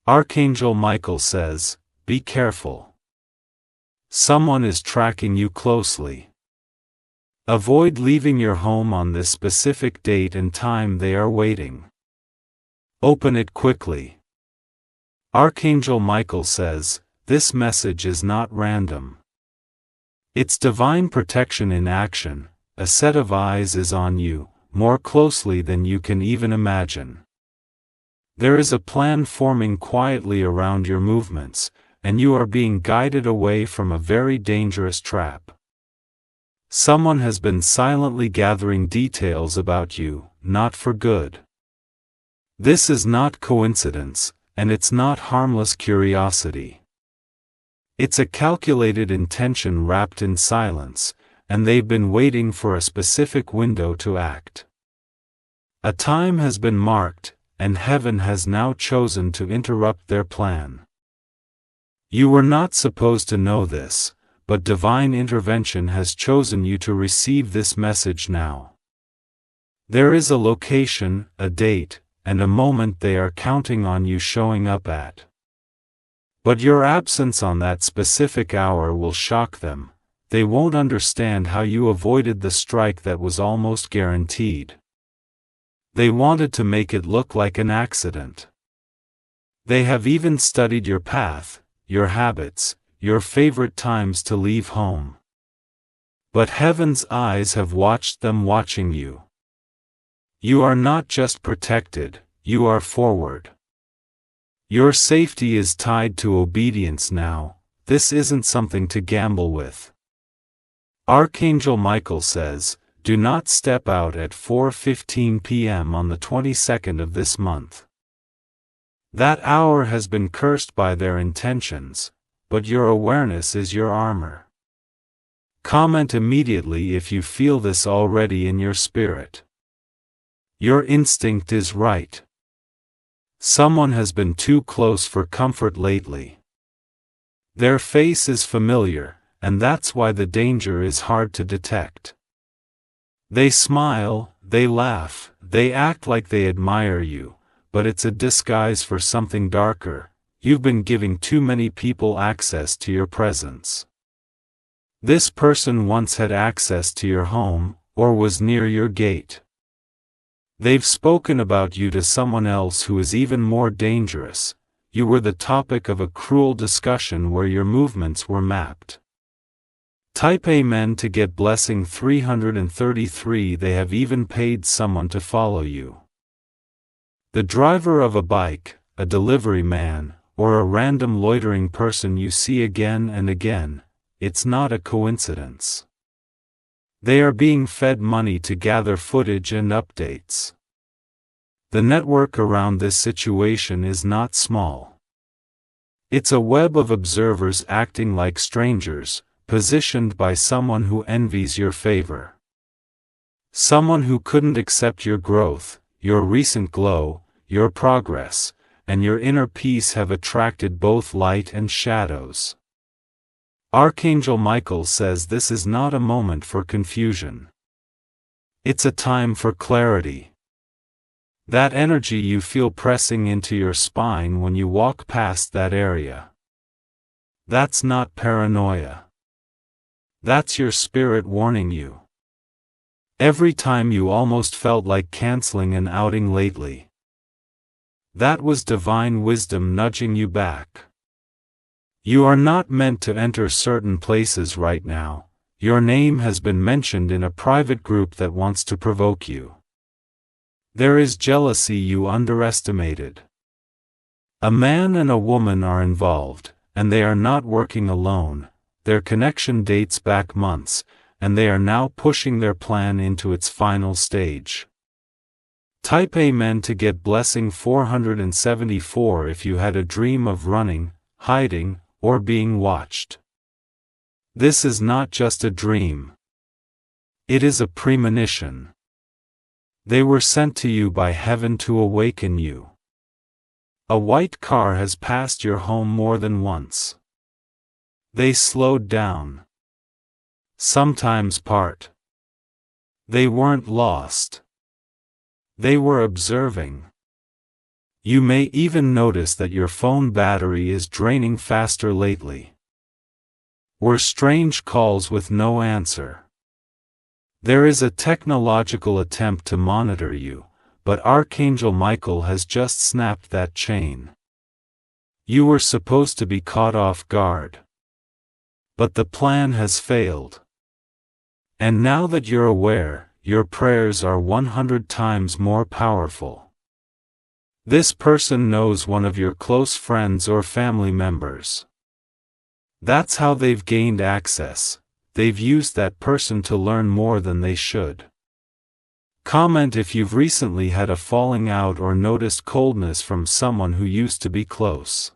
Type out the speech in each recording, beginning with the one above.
Archangel Michael says, be careful. Someone is tracking you closely. Avoid leaving your home on this specific date and time. They are waiting. Open it quickly. Archangel Michael says, this message is not random. It's divine protection in action. A set of eyes is on you, more closely than you can even imagine. There is a plan forming quietly around your movements, and you are being guided away from a very dangerous trap. Someone has been silently gathering details about you, not for good. This is not coincidence, and it's not harmless curiosity. It's a calculated intention wrapped in silence, and they've been waiting for a specific window to act. A time has been marked, and heaven has now chosen to interrupt their plan. You were not supposed to know this, but divine intervention has chosen you to receive this message now. There is a location, a date, and a moment they are counting on you showing up at. But your absence on that specific hour will shock them. They won't understand how you avoided the strike that was almost guaranteed. They wanted to make it look like an accident. They have even studied your path, your habits, your favorite times to leave home. But heaven's eyes have watched them watching you. You are not just protected, you are forward. Your safety is tied to obedience now. This isn't something to gamble with. Archangel Michael says, do not step out at 4:15 p.m. on the 22nd of this month. That hour has been cursed by their intentions, but your awareness is your armor. Comment immediately if you feel this already in your spirit. Your instinct is right. Someone has been too close for comfort lately. Their face is familiar, and that's why the danger is hard to detect. They smile, they laugh, they act like they admire you, but it's a disguise for something darker. You've been giving too many people access to your presence. This person once had access to your home, or was near your gate. They've spoken about you to someone else who is even more dangerous. You were the topic of a cruel discussion where your movements were mapped. Type Amen to get blessing 333. They have even paid someone to follow you. The driver of a bike, a delivery man, or a random loitering person you see again and again, it's not a coincidence. They are being fed money to gather footage and updates. The network around this situation is not small. It's a web of observers acting like strangers, positioned by someone who envies your favor. Someone who couldn't accept your growth, your recent glow, your progress, and your inner peace have attracted both light and shadows. Archangel Michael says this is not a moment for confusion. It's a time for clarity. That energy you feel pressing into your spine when you walk past that area. That's not paranoia. That's your spirit warning you. Every time you almost felt like canceling an outing lately. That was divine wisdom nudging you back. You are not meant to enter certain places right now. Your name has been mentioned in a private group that wants to provoke you. There is jealousy you underestimated. A man and a woman are involved, and they are not working alone. Their connection dates back months, and they are now pushing their plan into its final stage. Type Amen to get blessing 474 if you had a dream of running, hiding, or being watched. This is not just a dream. It is a premonition. They were sent to you by heaven to awaken you. A white car has passed your home more than once. They slowed down. Sometimes part. They weren't lost. They were observing. You may even notice that your phone battery is draining faster lately. Or strange calls with no answer. There is a technological attempt to monitor you, but Archangel Michael has just snapped that chain. You were supposed to be caught off guard. But the plan has failed. And now that you're aware, your prayers are 100 times more powerful. This person knows one of your close friends or family members. That's how they've gained access. They've used that person to learn more than they should. Comment if you've recently had a falling out or noticed coldness from someone who used to be close.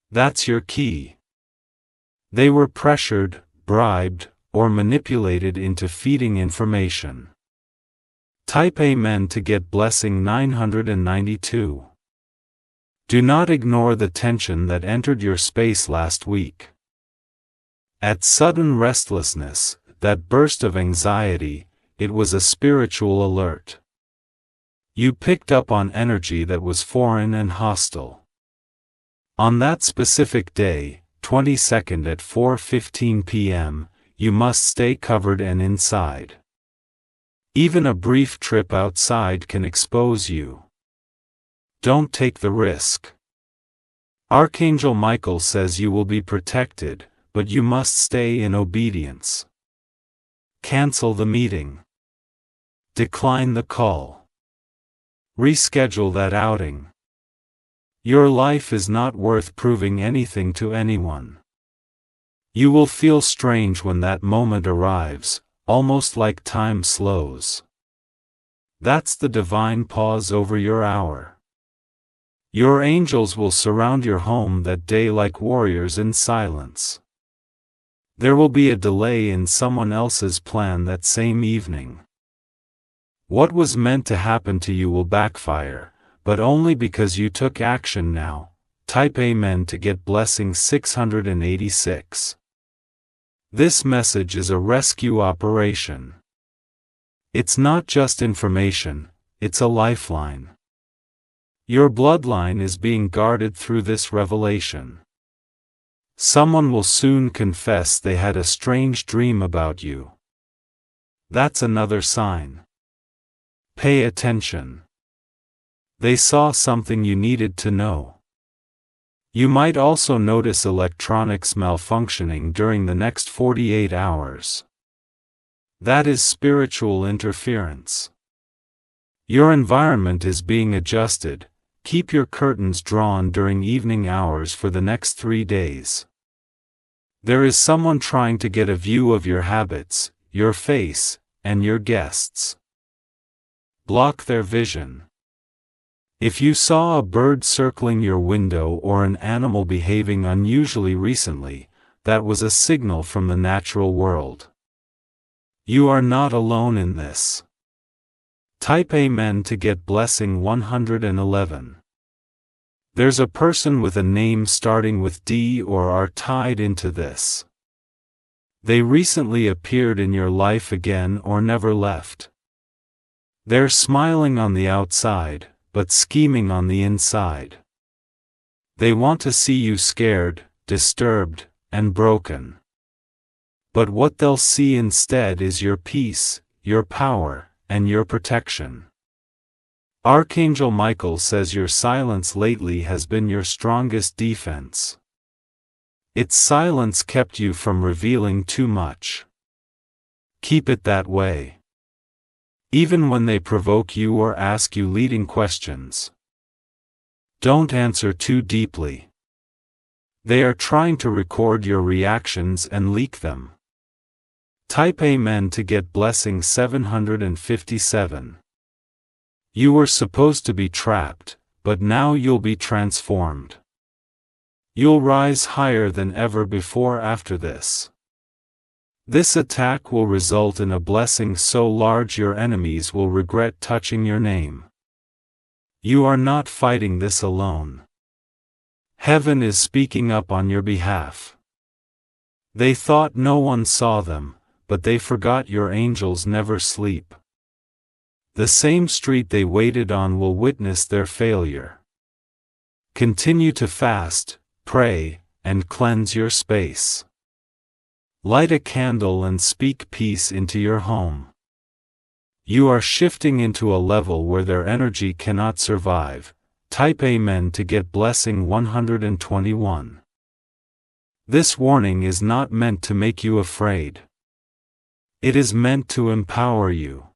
That's your key. They were pressured, bribed, or manipulated into feeding information. Type Amen to get blessing 992. Do not ignore the tension that entered your space last week. At sudden restlessness, that burst of anxiety, it was a spiritual alert. You picked up on energy that was foreign and hostile. On that specific day, 22nd at 4:15 p.m., you must stay covered and inside. Even a brief trip outside can expose you. Don't take the risk. Archangel Michael says you will be protected, but you must stay in obedience. Cancel the meeting. Decline the call. Reschedule that outing. Your life is not worth proving anything to anyone. You will feel strange when that moment arrives, almost like time slows. That's the divine pause over your hour. Your angels will surround your home that day like warriors in silence. There will be a delay in someone else's plan that same evening. What was meant to happen to you will backfire, but only because you took action now. Type Amen to get blessing 686. This message is a rescue operation. It's not just information, it's a lifeline. Your bloodline is being guarded through this revelation. Someone will soon confess they had a strange dream about you. That's another sign. Pay attention. They saw something you needed to know. You might also notice electronics malfunctioning during the next 48 hours. That is spiritual interference. Your environment is being adjusted. Keep your curtains drawn during evening hours for the next 3 days. There is someone trying to get a view of your habits, your face, and your guests. Block their vision. If you saw a bird circling your window or an animal behaving unusually recently, that was a signal from the natural world. You are not alone in this. Type Amen to get blessing 111. There's a person with a name starting with D or are tied into this. They recently appeared in your life again or never left. They're smiling on the outside, but scheming on the inside. They want to see you scared, disturbed, and broken. But what they'll see instead is your peace, your power, and your protection. Archangel Michael says your silence lately has been your strongest defense. Its silence kept you from revealing too much. Keep it that way. Even when they provoke you or ask you leading questions. Don't answer too deeply. They are trying to record your reactions and leak them. Type Amen to get blessing 757. You were supposed to be trapped, but now you'll be transformed. You'll rise higher than ever before after this. This attack will result in a blessing so large your enemies will regret touching your name. You are not fighting this alone. Heaven is speaking up on your behalf. They thought no one saw them, but they forgot your angels never sleep. The same street they waited on will witness their failure. Continue to fast, pray, and cleanse your space. Light a candle and speak peace into your home. You are shifting into a level where their energy cannot survive. Type Amen to get blessing 121. This warning is not meant to make you afraid. It is meant to empower you.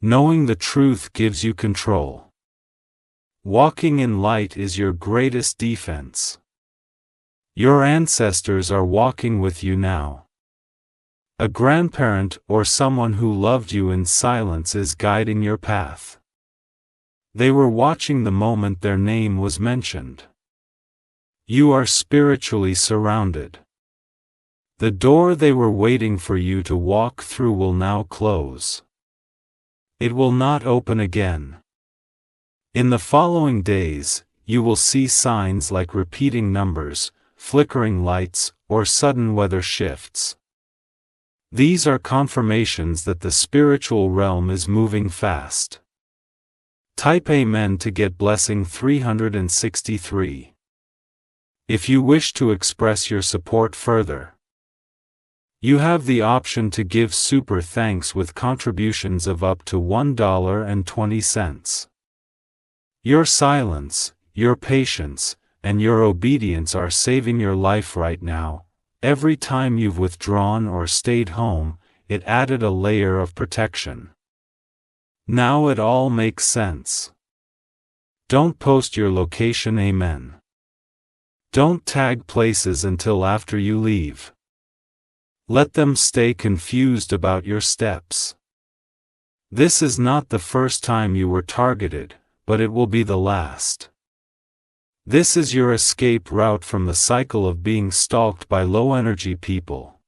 Knowing the truth gives you control. Walking in light is your greatest defense. Your ancestors are walking with you now. A grandparent or someone who loved you in silence is guiding your path. They were watching the moment their name was mentioned. You are spiritually surrounded. The door they were waiting for you to walk through will now close. It will not open again. In the following days, you will see signs like repeating numbers, flickering lights, or sudden weather shifts. These are confirmations that the spiritual realm is moving fast. Type Amen to get blessing 363. If you wish to express your support further, you have the option to give super thanks with contributions of up to $1.20. Your silence, your patience, and your obedience are saving your life right now. Every time you've withdrawn or stayed home, it added a layer of protection. Now it all makes sense. Don't post your location. Amen. Don't tag places until after you leave. Let them stay confused about your steps. This is not the first time you were targeted, but it will be the last. This is your escape route from the cycle of being stalked by low-energy people.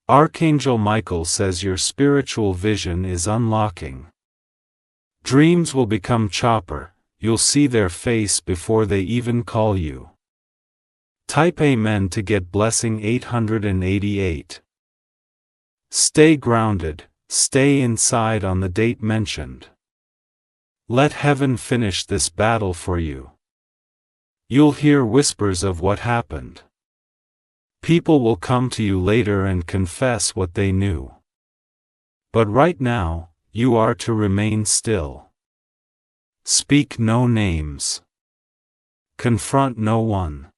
Archangel Michael says your spiritual vision is unlocking. Dreams will become chopper, you'll see their face before they even call you. Type Amen to get blessing 888. Stay grounded, stay inside on the date mentioned. Let heaven finish this battle for you. You'll hear whispers of what happened. People will come to you later and confess what they knew. But right now, you are to remain still. Speak no names. Confront no one.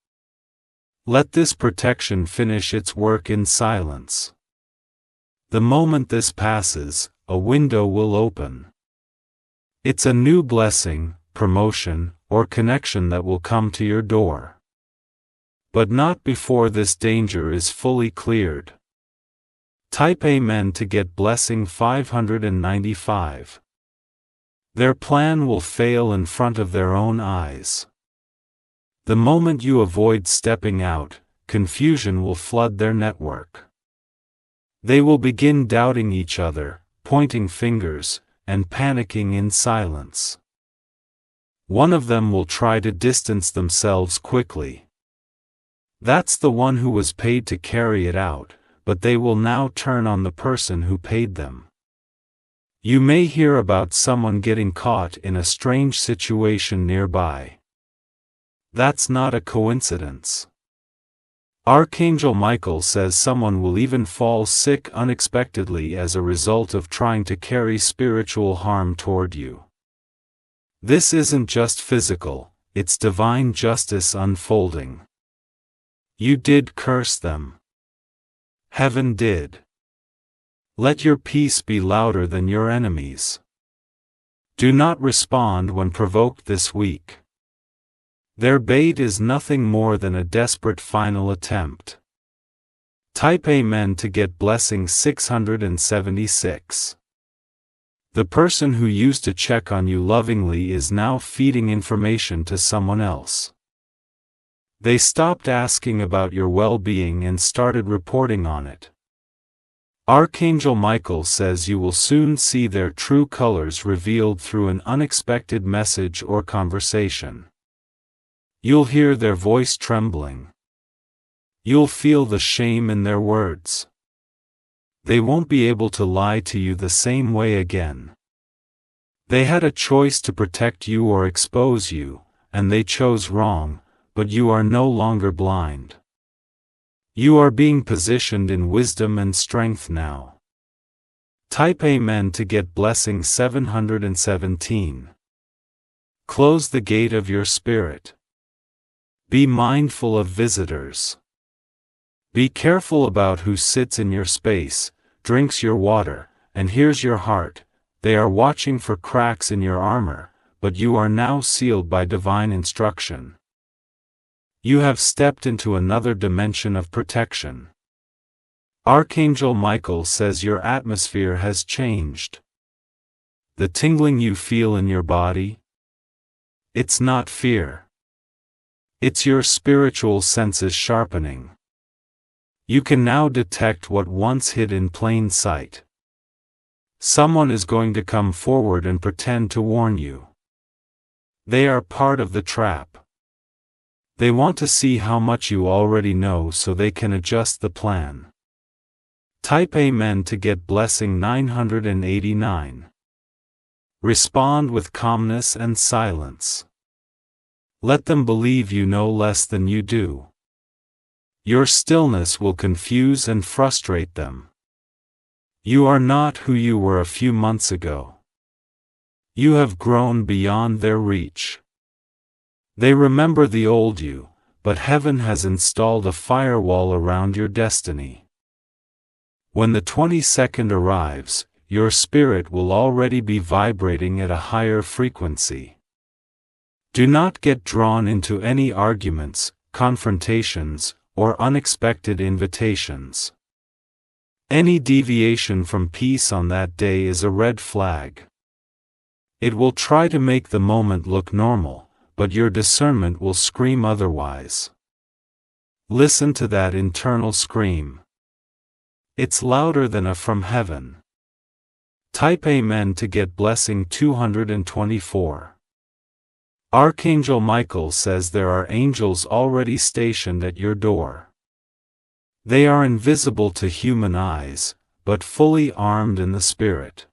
Let this protection finish its work in silence. The moment this passes, a window will open. It's a new blessing, promotion, or connection that will come to your door. But not before this danger is fully cleared. Type Amen to get blessing 595. Their plan will fail in front of their own eyes. The moment you avoid stepping out, confusion will flood their network. They will begin doubting each other, pointing fingers, and panicking in silence. One of them will try to distance themselves quickly. That's the one who was paid to carry it out, but they will now turn on the person who paid them. You may hear about someone getting caught in a strange situation nearby. That's not a coincidence. Archangel Michael says someone will even fall sick unexpectedly as a result of trying to carry spiritual harm toward you. This isn't just physical, it's divine justice unfolding. You did curse them. Heaven did. Let your peace be louder than your enemies. Do not respond when provoked this week. Their bait is nothing more than a desperate final attempt. Type Amen to get blessing 676. The person who used to check on you lovingly is now feeding information to someone else. They stopped asking about your well-being and started reporting on it. Archangel Michael says you will soon see their true colors revealed through an unexpected message or conversation. You'll hear their voice trembling. You'll feel the shame in their words. They won't be able to lie to you the same way again. They had a choice to protect you or expose you, and they chose wrong, but you are no longer blind. You are being positioned in wisdom and strength now. Type Amen to get blessing 717. Close the gate of your spirit. Be mindful of visitors. Be careful about who sits in your space, drinks your water, and hears your heart. They are watching for cracks in your armor, but you are now sealed by divine instruction. You have stepped into another dimension of protection. Archangel Michael says your atmosphere has changed. The tingling you feel in your body? It's not fear. It's your spiritual senses sharpening. You can now detect what once hid in plain sight. Someone is going to come forward and pretend to warn you. They are part of the trap. They want to see how much you already know so they can adjust the plan. Type Amen to get blessing 989. Respond with calmness and silence. Let them believe you know less than you do. Your stillness will confuse and frustrate them. You are not who you were a few months ago. You have grown beyond their reach. They remember the old you, but heaven has installed a firewall around your destiny. When the 22nd arrives, your spirit will already be vibrating at a higher frequency. Do not get drawn into any arguments, confrontations, or unexpected invitations. Any deviation from peace on that day is a red flag. It will try to make the moment look normal, but your discernment will scream otherwise. Listen to that internal scream. It's louder than a from heaven. Type Amen to get blessing 224. Archangel Michael says there are angels already stationed at your door. They are invisible to human eyes, but fully armed in the spirit.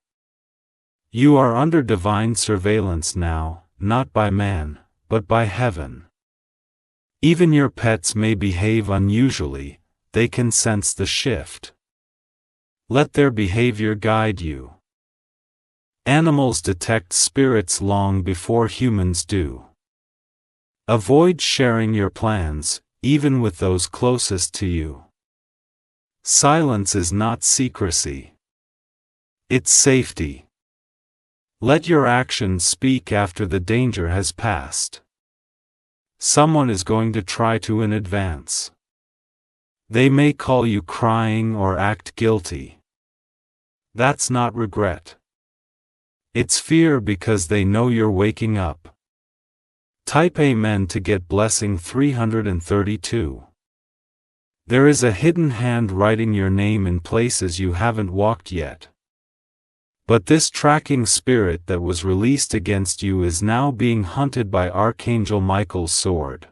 You are under divine surveillance now, not by man, but by heaven. Even your pets may behave unusually, they can sense the shift. Let their behavior guide you. Animals detect spirits long before humans do. Avoid sharing your plans, even with those closest to you. Silence is not secrecy. It's safety. Let your actions speak after the danger has passed. Someone is going to try to in advance. They may call you crying or act guilty. That's not regret. It's fear because they know you're waking up. Type Amen to get blessing 332. There is a hidden hand writing your name in places you haven't walked yet. But this tracking spirit that was released against you is now being hunted by Archangel Michael's sword.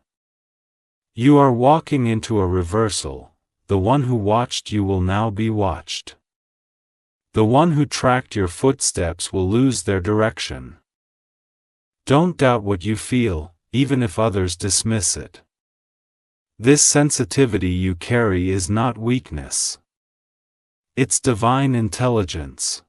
You are walking into a reversal. The one who watched you will now be watched. The one who tracked your footsteps will lose their direction. Don't doubt what you feel, even if others dismiss it. This sensitivity you carry is not weakness. It's divine intelligence.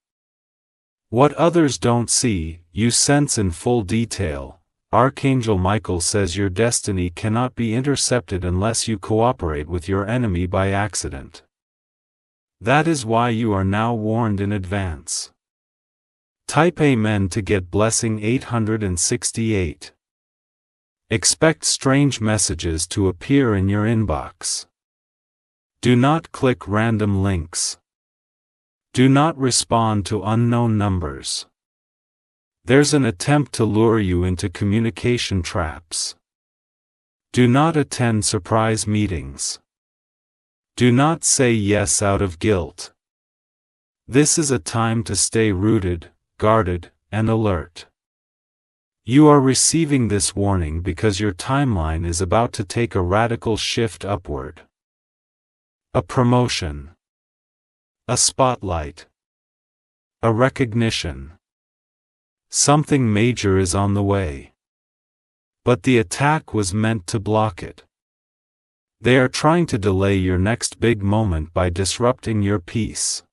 What others don't see, you sense in full detail. Archangel Michael says your destiny cannot be intercepted unless you cooperate with your enemy by accident. That is why you are now warned in advance. Type Amen to get blessing 868. Expect strange messages to appear in your inbox. Do not click random links. Do not respond to unknown numbers. There's an attempt to lure you into communication traps. Do not attend surprise meetings. Do not say yes out of guilt. This is a time to stay rooted, guarded, and alert. You are receiving this warning because your timeline is about to take a radical shift upward. A promotion. A spotlight. A recognition. Something major is on the way. But the attack was meant to block it. They are trying to delay your next big moment by disrupting your peace.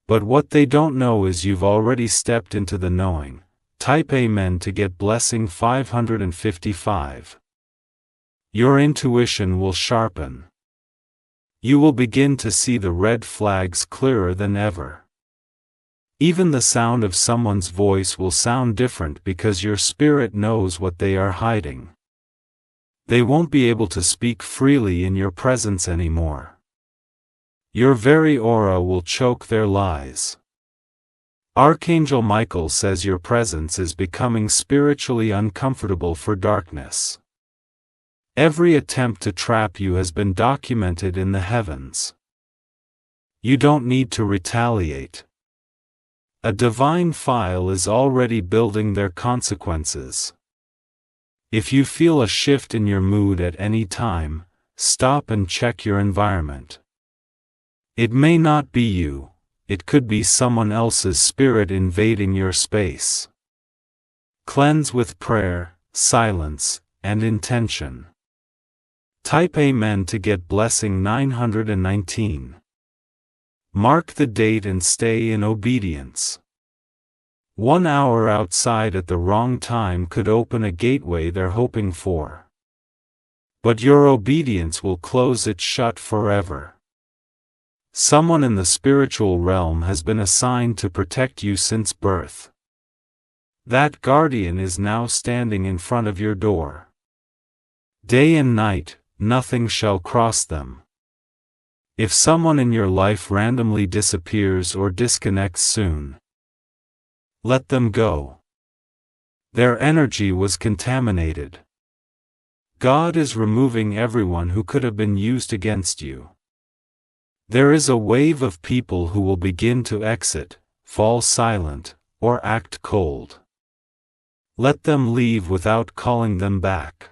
But what they don't know is you've already stepped into the knowing. Type Amen to get blessing 555. Your intuition will sharpen. You will begin to see the red flags clearer than ever. Even the sound of someone's voice will sound different because your spirit knows what they are hiding. They won't be able to speak freely in your presence anymore. Your very aura will choke their lies. Archangel Michael says your presence is becoming spiritually uncomfortable for darkness. Every attempt to trap you has been documented in the heavens. You don't need to retaliate. A divine file is already building their consequences. If you feel a shift in your mood at any time, stop and check your environment. It may not be you, it could be someone else's spirit invading your space. Cleanse with prayer, silence, and intention. Type Amen to get blessing 919. Mark the date and stay in obedience. 1 hour outside at the wrong time could open a gateway they're hoping for. But your obedience will close it shut forever. Someone in the spiritual realm has been assigned to protect you since birth. That guardian is now standing in front of your door. Day and night, nothing shall cross them. If someone in your life randomly disappears or disconnects soon, let them go. Their energy was contaminated. God is removing everyone who could have been used against you. There is a wave of people who will begin to exit, fall silent, or act cold. Let them leave without calling them back.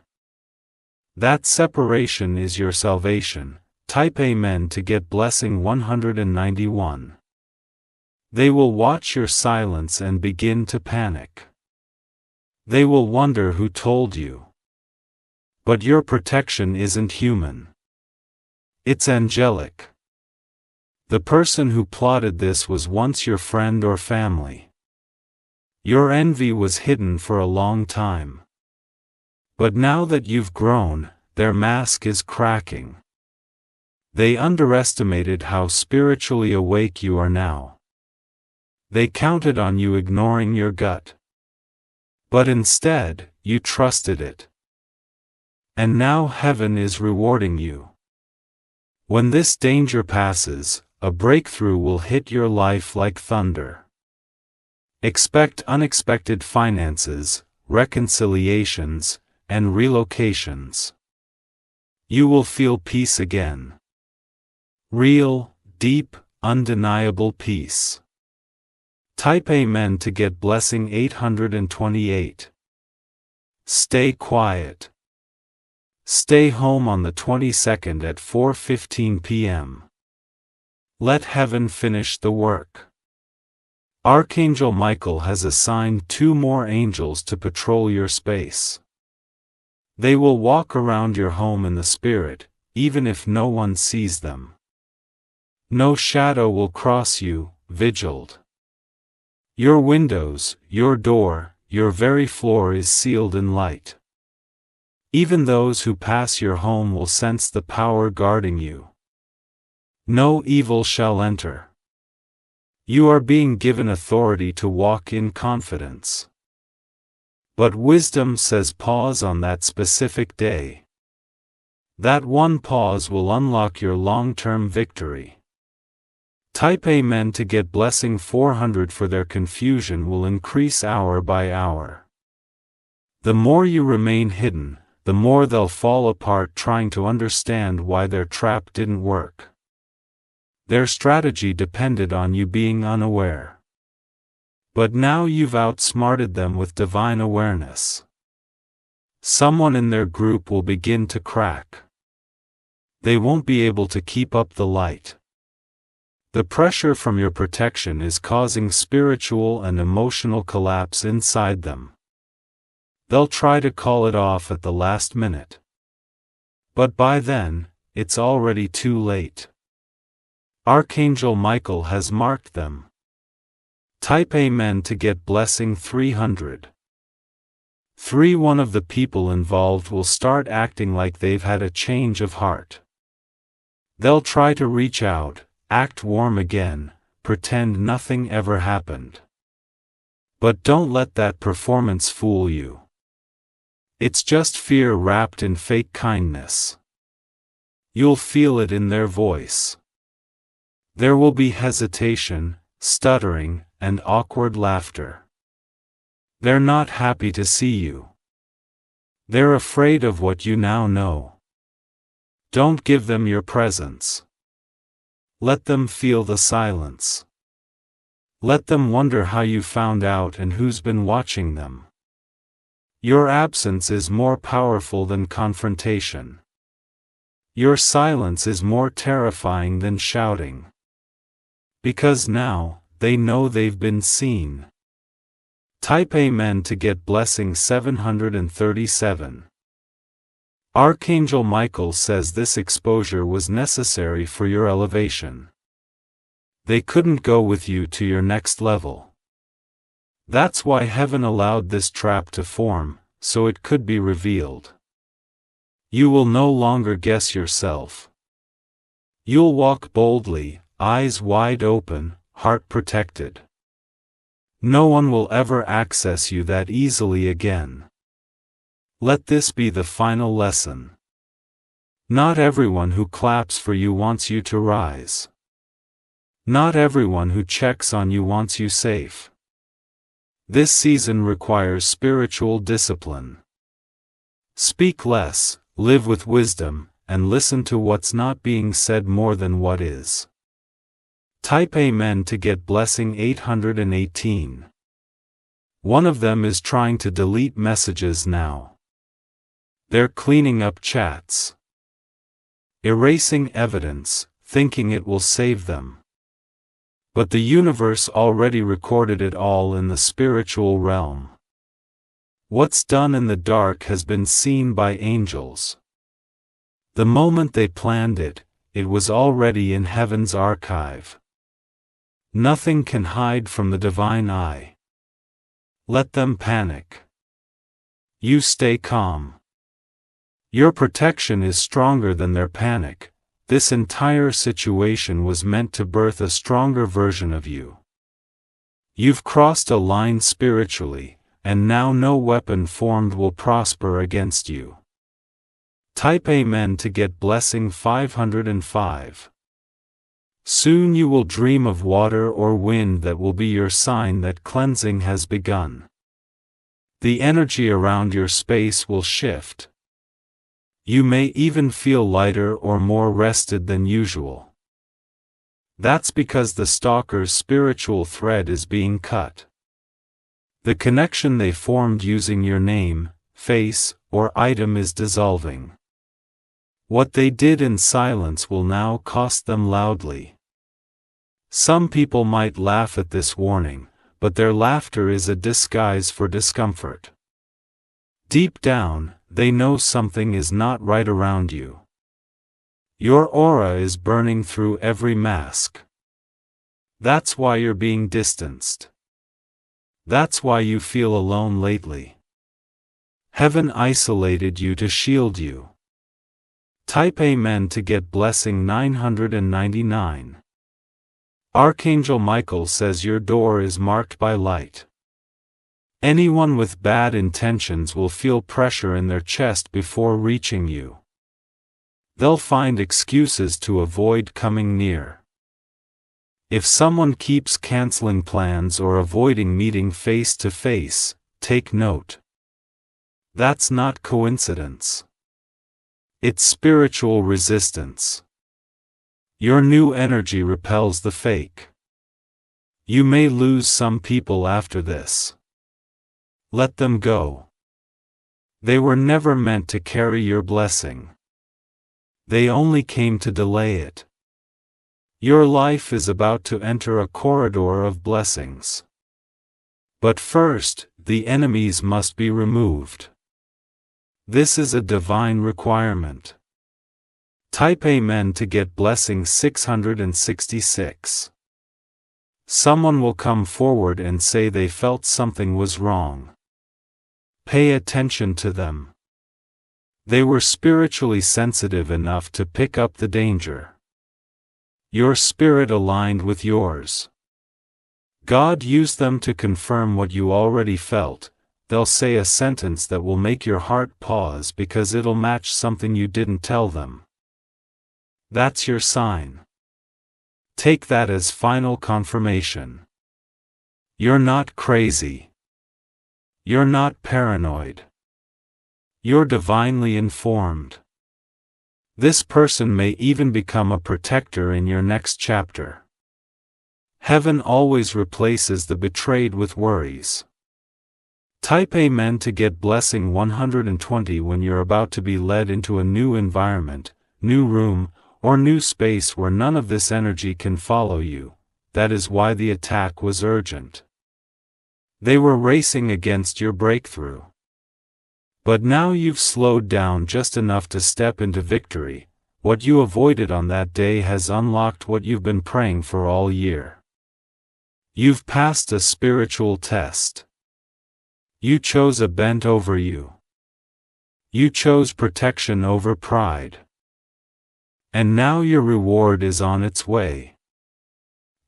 That separation is your salvation. Type Amen to get blessing 191. They will watch your silence and begin to panic. They will wonder who told you. But your protection isn't human. It's angelic. The person who plotted this was once your friend or family. Your envy was hidden for a long time. But now that you've grown, their mask is cracking. They underestimated how spiritually awake you are now. They counted on you ignoring your gut. But instead, you trusted it. And now heaven is rewarding you. When this danger passes, a breakthrough will hit your life like thunder. Expect unexpected finances, reconciliations, and relocations. You will feel peace again. Real, deep, undeniable peace. Type Amen to get blessing 828. Stay quiet. Stay home on the 22nd at 4:15 p.m. Let heaven finish the work. Archangel Michael has assigned 2 more angels to patrol your space. They will walk around your home in the spirit, even if no one sees them. No shadow will cross you, vigiled. Your windows, your door, your very floor is sealed in light. Even those who pass your home will sense the power guarding you. No evil shall enter. You are being given authority to walk in confidence. But wisdom says pause on that specific day. That one pause will unlock your long-term victory. Type Amen to get blessing 400 for their confusion will increase hour by hour. The more you remain hidden, the more they'll fall apart trying to understand why their trap didn't work. Their strategy depended on you being unaware. But now you've outsmarted them with divine awareness. Someone in their group will begin to crack. They won't be able to keep up the light. The pressure from your protection is causing spiritual and emotional collapse inside them. They'll try to call it off at the last minute. But by then, it's already too late. Archangel Michael has marked them. Type Amen to get blessing 300. 3. One of the people involved will start acting like they've had a change of heart. They'll try to reach out, act warm again, pretend nothing ever happened. But don't let that performance fool you. It's just fear wrapped in fake kindness. You'll feel it in their voice. There will be hesitation, stuttering, and awkward laughter. They're not happy to see you. They're afraid of what you now know. Don't give them your presence. Let them feel the silence. Let them wonder how you found out and who's been watching them. Your absence is more powerful than confrontation. Your silence is more terrifying than shouting. Because now, they know they've been seen. Type Amen to get blessing 737. Archangel Michael says this exposure was necessary for your elevation. They couldn't go with you to your next level. That's why heaven allowed this trap to form, so it could be revealed. You will no longer guess yourself. You'll walk boldly, eyes wide open, heart protected. No one will ever access you that easily again. Let this be the final lesson. Not everyone who claps for you wants you to rise. Not everyone who checks on you wants you safe. This season requires spiritual discipline. Speak less, live with wisdom, and listen to what's not being said more than what is. Type Amen to get blessing 818. One of them is trying to delete messages now. They're cleaning up chats. Erasing evidence, thinking it will save them. But the universe already recorded it all in the spiritual realm. What's done in the dark has been seen by angels. The moment they planned it, it was already in heaven's archive. Nothing can hide from the divine eye. Let them panic. You stay calm. Your protection is stronger than their panic. This entire situation was meant to birth a stronger version of you. You've crossed a line spiritually, and now no weapon formed will prosper against you. Type Amen to get blessing 505. Soon you will dream of water or wind that will be your sign that cleansing has begun. The energy around your space will shift. You may even feel lighter or more rested than usual. That's because the stalker's spiritual thread is being cut. The connection they formed using your name, face, or item is dissolving. What they did in silence will now cost them loudly. Some people might laugh at this warning, but their laughter is a disguise for discomfort. Deep down, they know something is not right around you. Your aura is burning through every mask. That's why you're being distanced. That's why you feel alone lately. Heaven isolated you to shield you. Type Amen to get blessing 999. Archangel Michael says your door is marked by light. Anyone with bad intentions will feel pressure in their chest before reaching you. They'll find excuses to avoid coming near. If someone keeps canceling plans or avoiding meeting face to face, take note. That's not coincidence. It's spiritual resistance. Your new energy repels the fake. You may lose some people after this. Let them go. They were never meant to carry your blessing. They only came to delay it. Your life is about to enter a corridor of blessings. But first, the enemies must be removed. This is a divine requirement. Type Amen to get blessing 666. Someone will come forward and say they felt something was wrong. Pay attention to them. They were spiritually sensitive enough to pick up the danger. Your spirit aligned with yours. God used them to confirm what you already felt. They'll say a sentence that will make your heart pause because it'll match something you didn't tell them. That's your sign. Take that as final confirmation. You're not crazy. You're not paranoid. You're divinely informed. This person may even become a protector in your next chapter. Heaven always replaces the betrayed with worries. Type Amen to get blessing 120 when you're about to be led into a new environment, new room, or new space where none of this energy can follow you. That is why the attack was urgent. They were racing against your breakthrough. But now you've slowed down just enough to step into victory. What you avoided on that day has unlocked what you've been praying for all year. You've passed a spiritual test. You chose a bent over you. You chose protection over pride. And now your reward is on its way.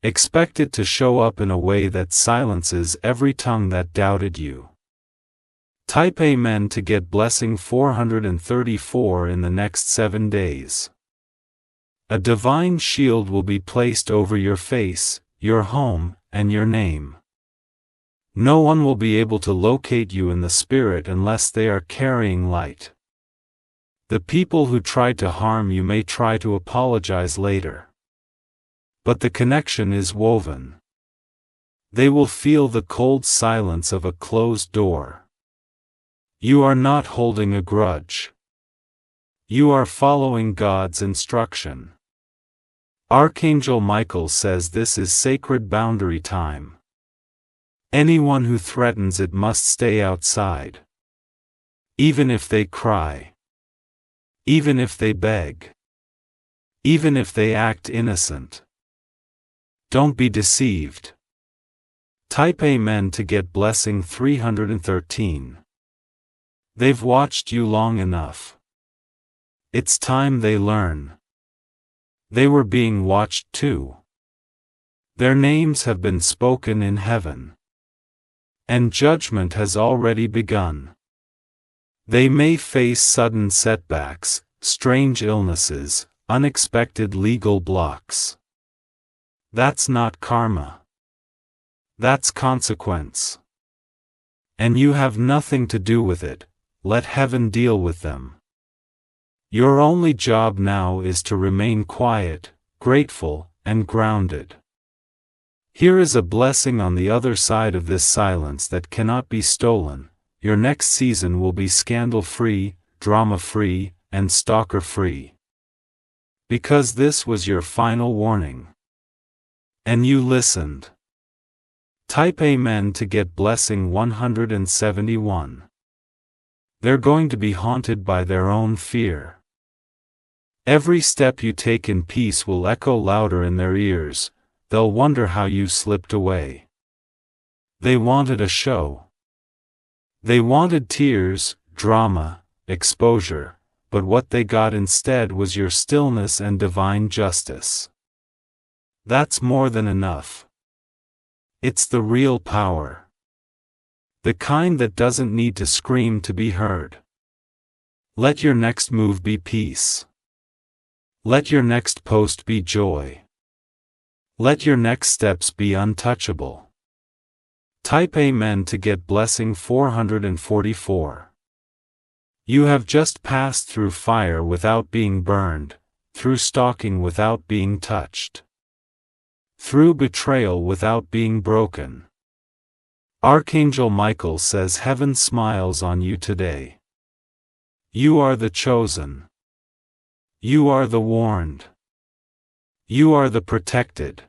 Expect it to show up in a way that silences every tongue that doubted you. Type Amen to get blessing 434 in the next 7 days. A divine shield will be placed over your face, your home, and your name. No one will be able to locate you in the spirit unless they are carrying light. The people who tried to harm you may try to apologize later. But the connection is woven. They will feel the cold silence of a closed door. You are not holding a grudge. You are following God's instruction. Archangel Michael says this is sacred boundary time. Anyone who threatens it must stay outside. Even if they cry. Even if they beg. Even if they act innocent. Don't be deceived. Type Amen to get blessing 313. They've watched you long enough. It's time they learn. They were being watched too. Their names have been spoken in heaven. And judgment has already begun. They may face sudden setbacks, strange illnesses, unexpected legal blocks. That's not karma. That's consequence. And you have nothing to do with it. Let heaven deal with them. Your only job now is to remain quiet, grateful, and grounded. Here is a blessing on the other side of this silence that cannot be stolen. Your next season will be scandal-free, drama-free, and stalker-free. Because this was your final warning. And you listened. Type Amen to get blessing 171. They're going to be haunted by their own fear. Every step you take in peace will echo louder in their ears. They'll wonder how you slipped away. They wanted a show. They wanted tears, drama, exposure, but what they got instead was your stillness and divine justice. That's more than enough. It's the real power. The kind that doesn't need to scream to be heard. Let your next move be peace. Let your next post be joy. Let your next steps be untouchable. Type Amen to get blessing 444. You have just passed through fire without being burned, through stalking without being touched, through betrayal without being broken. Archangel Michael says heaven smiles on you today. You are the chosen. You are the warned. You are the protected.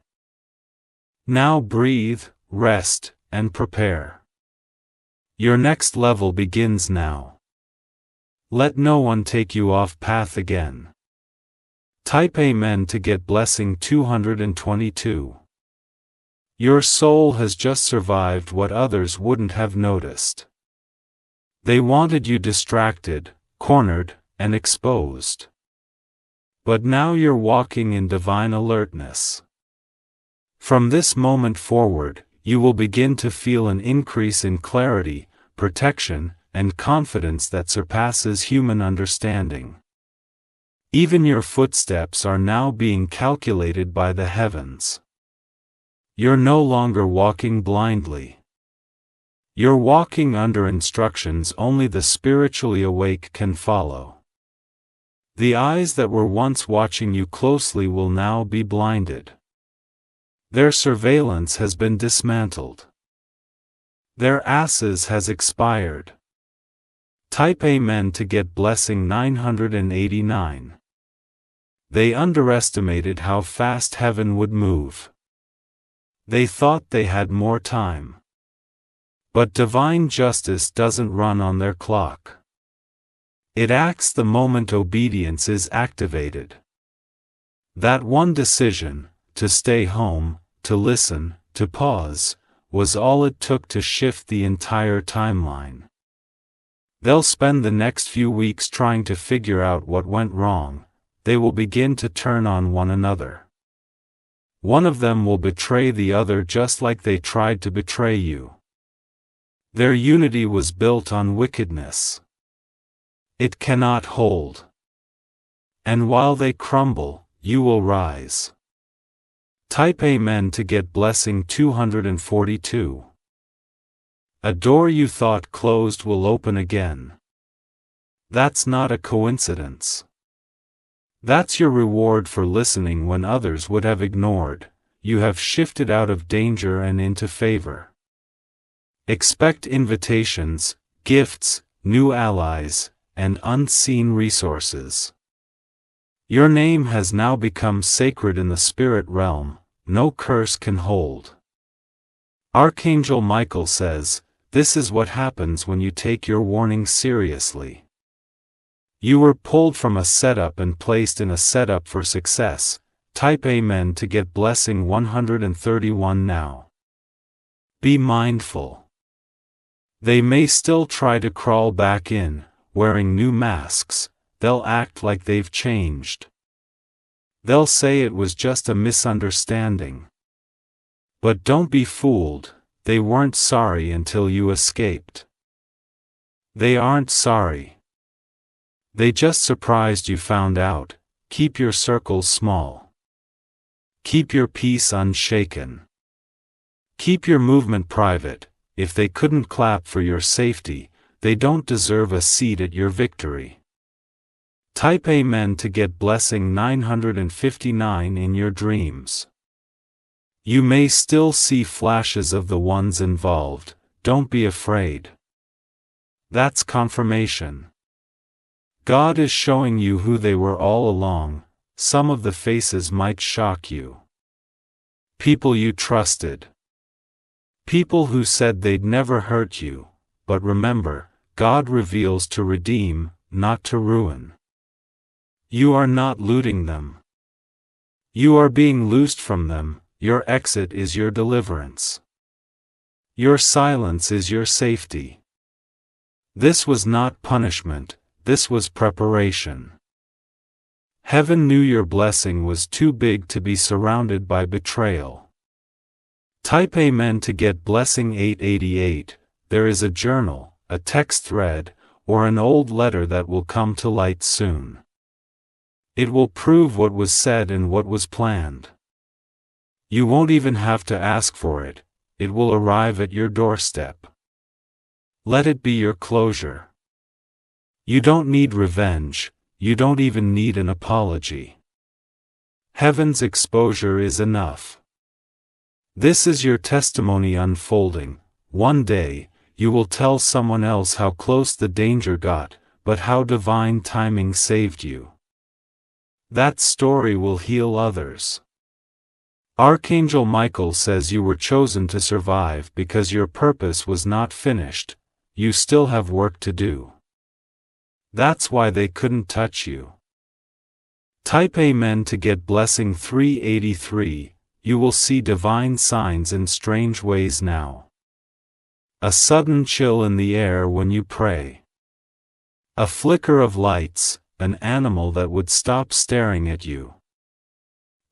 Now breathe, rest, and prepare. Your next level begins now. Let no one take you off path again. Type Amen to get blessing 222. Your soul has just survived what others wouldn't have noticed. They wanted you distracted, cornered, and exposed. But now you're walking in divine alertness. From this moment forward, you will begin to feel an increase in clarity, protection, and confidence that surpasses human understanding. Even your footsteps are now being calculated by the heavens. You're no longer walking blindly. You're walking under instructions only the spiritually awake can follow. The eyes that were once watching you closely will now be blinded. Their surveillance has been dismantled. Their asses has expired. Type Amen to get blessing 989. They underestimated how fast heaven would move. They thought they had more time. But divine justice doesn't run on their clock. It acts the moment obedience is activated. That one decision, to stay home, to listen, to pause, was all it took to shift the entire timeline. They'll spend the next few weeks trying to figure out what went wrong. They will begin to turn on one another. One of them will betray the other just like they tried to betray you. Their unity was built on wickedness. It cannot hold. And while they crumble, you will rise. Type Amen to get blessing 242. A door you thought closed will open again. That's not a coincidence. That's your reward for listening when others would have ignored. You have shifted out of danger and into favor. Expect invitations, gifts, new allies, and unseen resources. Your name has now become sacred in the spirit realm. No curse can hold. Archangel Michael says, this is what happens when you take your warning seriously. You were pulled from a setup and placed in a setup for success. Type Amen to get blessing 131 now. Be mindful. They may still try to crawl back in, wearing new masks. They'll act like they've changed. They'll say it was just a misunderstanding. But don't be fooled, they weren't sorry until you escaped. They aren't sorry. They just surprised you found out. Keep your circles small. Keep your peace unshaken. Keep your movement private. If they couldn't clap for your safety, they don't deserve a seat at your victory. Type Amen to get blessing 959 in your dreams. You may still see flashes of the ones involved. Don't be afraid. That's confirmation. God is showing you who they were all along. Some of the faces might shock you. People you trusted. People who said they'd never hurt you. But remember, God reveals to redeem, not to ruin. You are not looting them. You are being loosed from them. Your exit is your deliverance. Your silence is your safety. This was not punishment, this was preparation. Heaven knew your blessing was too big to be surrounded by betrayal. Type Amen to get blessing 888. There is a journal, a text thread, or an old letter that will come to light soon. It will prove what was said and what was planned. You won't even have to ask for it, it will arrive at your doorstep. Let it be your closure. You don't need revenge, you don't even need an apology. Heaven's exposure is enough. This is your testimony unfolding. One day, you will tell someone else how close the danger got, but how divine timing saved you. That story will heal others. Archangel Michael says you were chosen to survive because your purpose was not finished. you still have work to do. That's why they couldn't touch you. Type Amen to get blessing 383, you will see divine signs in strange ways now. A sudden chill in the air when you pray. A flicker of lights, an animal that would stop staring at you.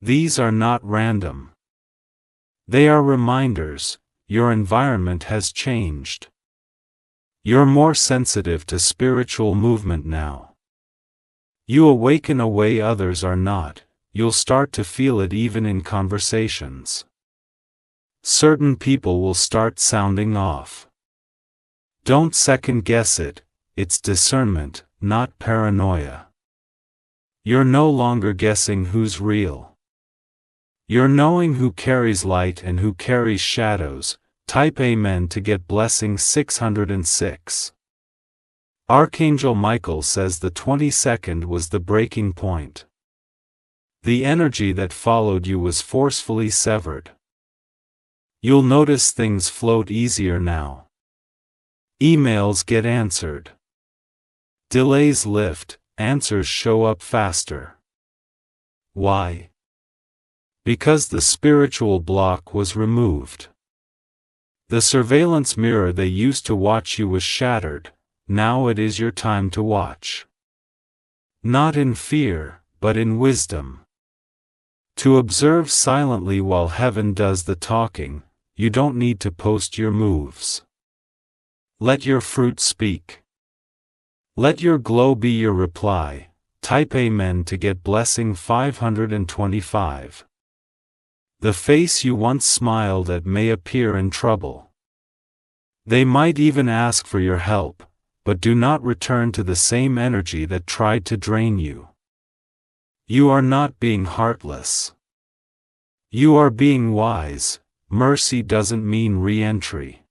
These are not random. They are reminders, your environment has changed. You're more sensitive to spiritual movement now. You awaken a way others are not, you'll start to feel it even in conversations. Certain people will start sounding off. Don't second guess it, it's discernment, not paranoia. You're no longer guessing who's real. You're knowing who carries light and who carries shadows. Type Amen to get blessing 606. Archangel Michael says the 22nd was the breaking point. The energy that followed you was forcefully severed. You'll notice things float easier now. Emails get answered. Delays lift, answers show up faster. Why? Because the spiritual block was removed. The surveillance mirror they used to watch you was shattered, now it is your time to watch. Not in fear, but in wisdom. To observe silently while heaven does the talking, you don't need to post your moves. Let your fruit speak. Let your glow be your reply. Type Amen to get blessing 525. The face you once smiled at may appear in trouble. They might even ask for your help, but do not return to the same energy that tried to drain you. You are not being heartless. You are being wise. Mercy doesn't mean re-entry.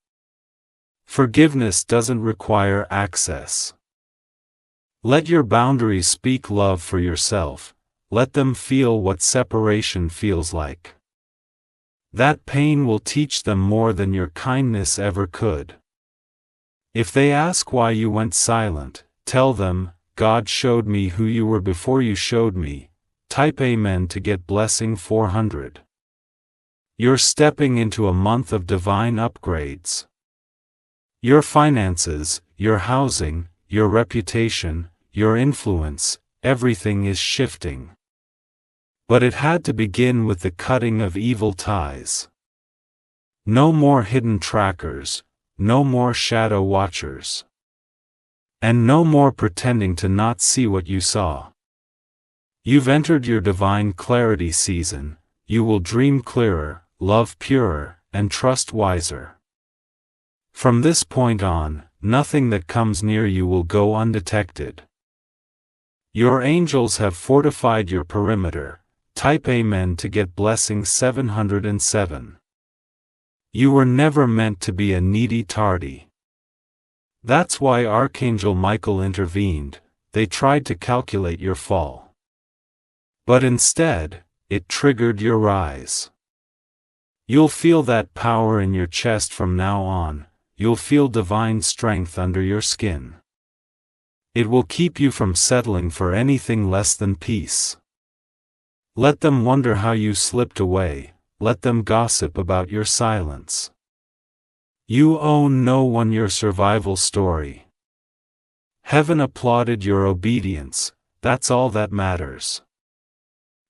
Forgiveness doesn't require access. Let your boundaries speak love for yourself. Let them feel what separation feels like. That pain will teach them more than your kindness ever could. If they ask why you went silent, tell them, God showed me who you were before you showed me. Type Amen to get blessing 400. You're stepping into a month of divine upgrades. Your finances, your housing, your reputation, your influence, everything is shifting. But it had to begin with the cutting of evil ties. No more hidden trackers, no more shadow watchers. And no more pretending to not see what you saw. You've entered your divine clarity season, you will dream clearer, love purer, and trust wiser. From this point on, nothing that comes near you will go undetected. Your angels have fortified your perimeter. Type Amen to get blessing 707. You were never meant to be a needy tardy. That's why Archangel Michael intervened. They tried to calculate your fall. But instead, it triggered your rise. You'll feel that power in your chest from now on. You'll feel divine strength under your skin. It will keep you from settling for anything less than peace. Let them wonder how you slipped away, let them gossip about your silence. You owe no one your survival story. Heaven applauded your obedience, that's all that matters.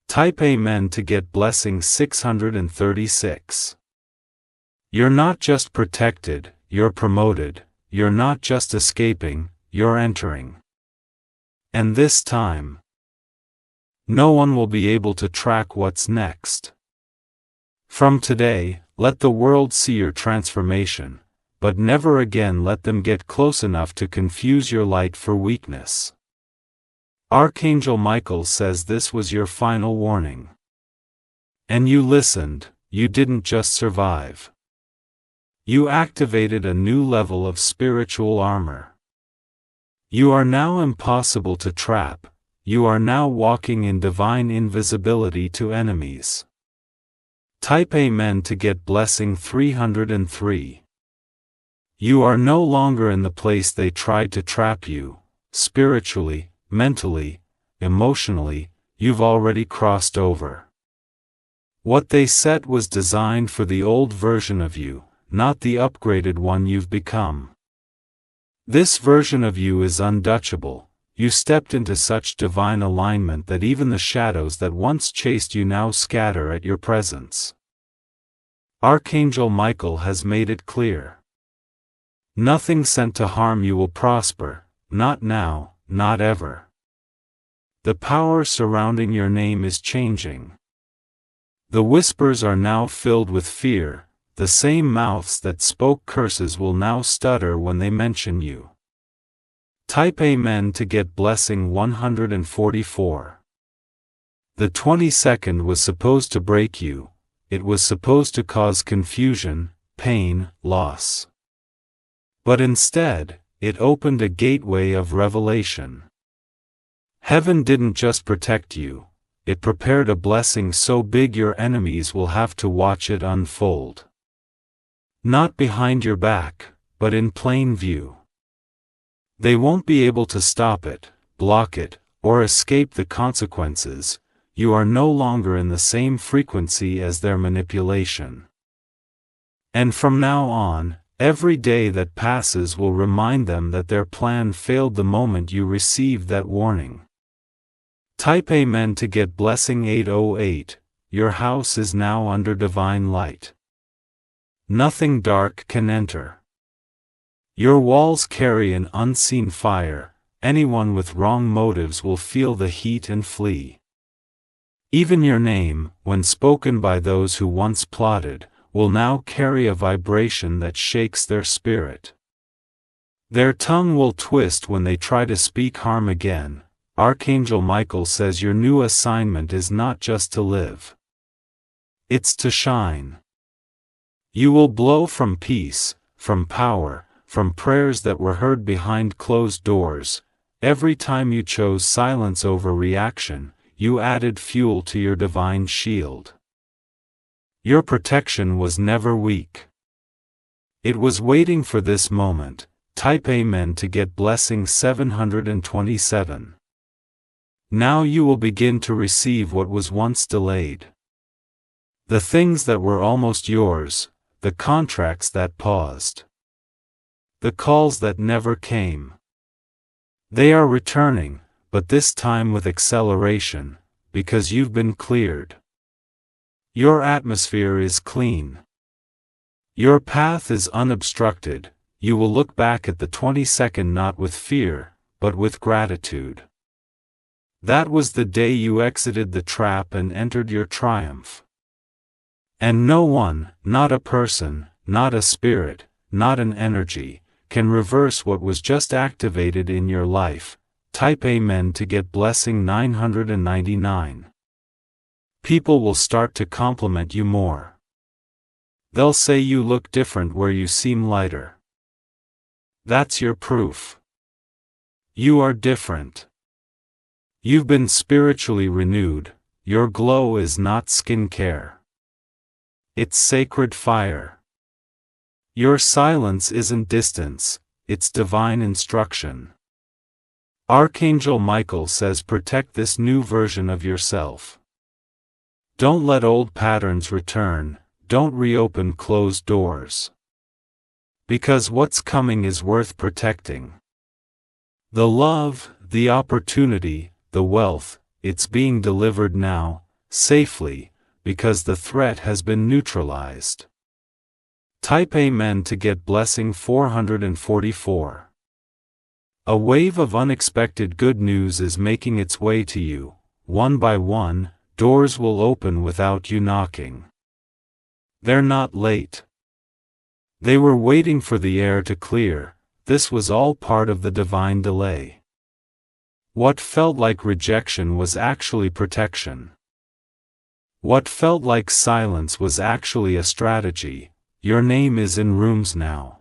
Type Amen to get blessing 636. You're not just protected, you're promoted, you're not just escaping, you're entering. And this time, no one will be able to track what's next. From today, let the world see your transformation, but never again let them get close enough to confuse your light for weakness. Archangel Michael says this was your final warning. And you listened, you didn't just survive. You activated a new level of spiritual armor. You are now impossible to trap. You are now walking in divine invisibility to enemies. Type Amen to get blessing 303. You are no longer in the place they tried to trap you. Spiritually, mentally, emotionally, you've already crossed over. What they set was designed for the old version of you, not the upgraded one you've become. This version of you is untouchable. You stepped into such divine alignment that even the shadows that once chased you now scatter at your presence. Archangel Michael has made it clear. Nothing sent to harm you will prosper, not now, not ever. The power surrounding your name is changing. The whispers are now filled with fear. The same mouths that spoke curses will now stutter when they mention you. Type Amen to get blessing 144. The 22nd was supposed to break you. It was supposed to cause confusion, pain, loss. But instead, it opened a gateway of revelation. Heaven didn't just protect you, it prepared a blessing so big your enemies will have to watch it unfold. Not behind your back, but in plain view. They won't be able to stop it, block it, or escape the consequences. You are no longer in the same frequency as their manipulation. And from now on, every day that passes will remind them that their plan failed the moment you received that warning. Type Amen to get blessing 808. Your house is now under divine light. Nothing dark can enter. Your walls carry an unseen fire. Anyone with wrong motives will feel the heat and flee. Even your name, when spoken by those who once plotted, will now carry a vibration that shakes their spirit. Their tongue will twist when they try to speak harm again. Archangel Michael says your new assignment is not just to live. It's to shine. You will blow from peace, from power, from prayers that were heard behind closed doors. Every time you chose silence over reaction, you added fuel to your divine shield. Your protection was never weak. It was waiting for this moment. Type Amen to get blessing 727. Now you will begin to receive what was once delayed. The things that were almost yours, the contracts that paused. The calls that never came. They are returning, but this time with acceleration, because you've been cleared. Your atmosphere is clean. Your path is unobstructed. You will look back at the 22nd not with fear, but with gratitude. That was the day you exited the trap and entered your triumph. And no one, not a person, not a spirit, not an energy, can reverse what was just activated in your life. Type Amen to get blessing 999. People will start to compliment you more. They'll say you look different where you seem lighter. That's your proof. You are different. You've been spiritually renewed. Your glow is not skincare. It's sacred fire. Your silence isn't distance, it's divine instruction. Archangel Michael says protect this new version of yourself. Don't let old patterns return, don't reopen closed doors. Because what's coming is worth protecting. The love, the opportunity, the wealth, it's being delivered now, safely, because the threat has been neutralized. Type Amen to get blessing 444. A wave of unexpected good news is making its way to you. One by one, doors will open without you knocking. They're not late. They were waiting for the air to clear. This was all part of the divine delay. What felt like rejection was actually protection. What felt like silence was actually a strategy. Your name is in rooms now.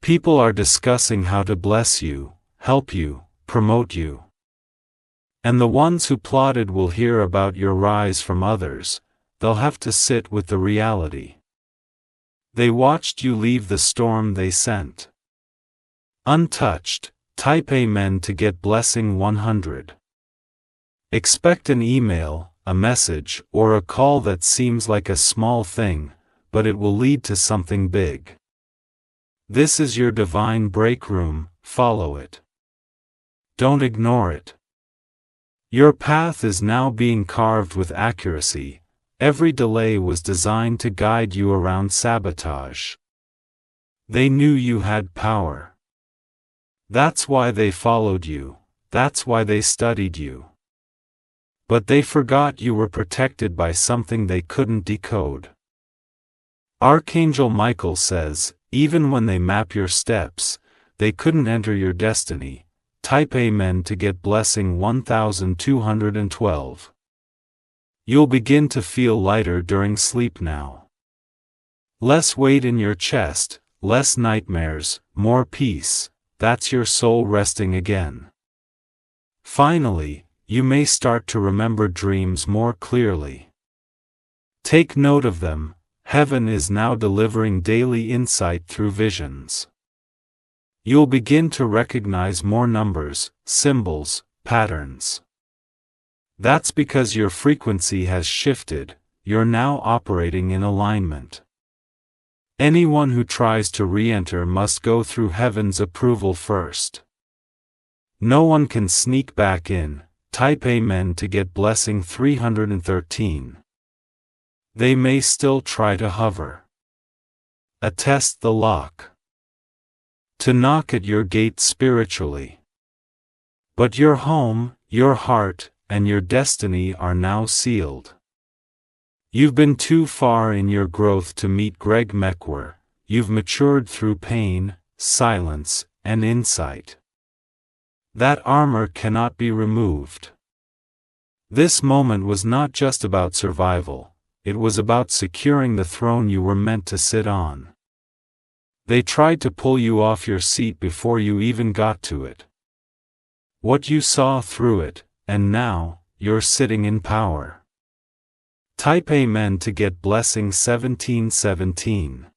People are discussing how to bless you, help you, promote you. And the ones who plotted will hear about your rise from others. They'll have to sit with the reality. They watched you leave the storm they sent. Untouched, type Amen to get blessing 100. Expect an email, a message, or a call that seems like a small thing, but it will lead to something big. This is your divine break room, follow it. Don't ignore it. Your path is now being carved with accuracy. Every delay was designed to guide you around sabotage. They knew you had power. That's why they followed you, that's why they studied you. But they forgot you were protected by something they couldn't decode. Archangel Michael says, even when they map your steps, they couldn't enter your destiny. Type Amen to get blessing 1212. You'll begin to feel lighter during sleep now. Less weight in your chest, less nightmares, more peace. That's your soul resting again. Finally, you may start to remember dreams more clearly. Take note of them. Heaven is now delivering daily insight through visions. You'll begin to recognize more numbers, symbols, patterns. That's because your frequency has shifted, you're now operating in alignment. Anyone who tries to re-enter must go through heaven's approval first. No one can sneak back in. Type Amen to get blessing 313. They may still try to hover. Attest the lock. To knock at your gate spiritually. But your home, your heart, and your destiny are now sealed. You've been too far in your growth to meet Greg Meckwar. You've matured through pain, silence, and insight. That armor cannot be removed. This moment was not just about survival, it was about securing the throne you were meant to sit on. They tried to pull you off your seat before you even got to it. What you saw through it, and now, you're sitting in power. Type Amen to get blessing 1717.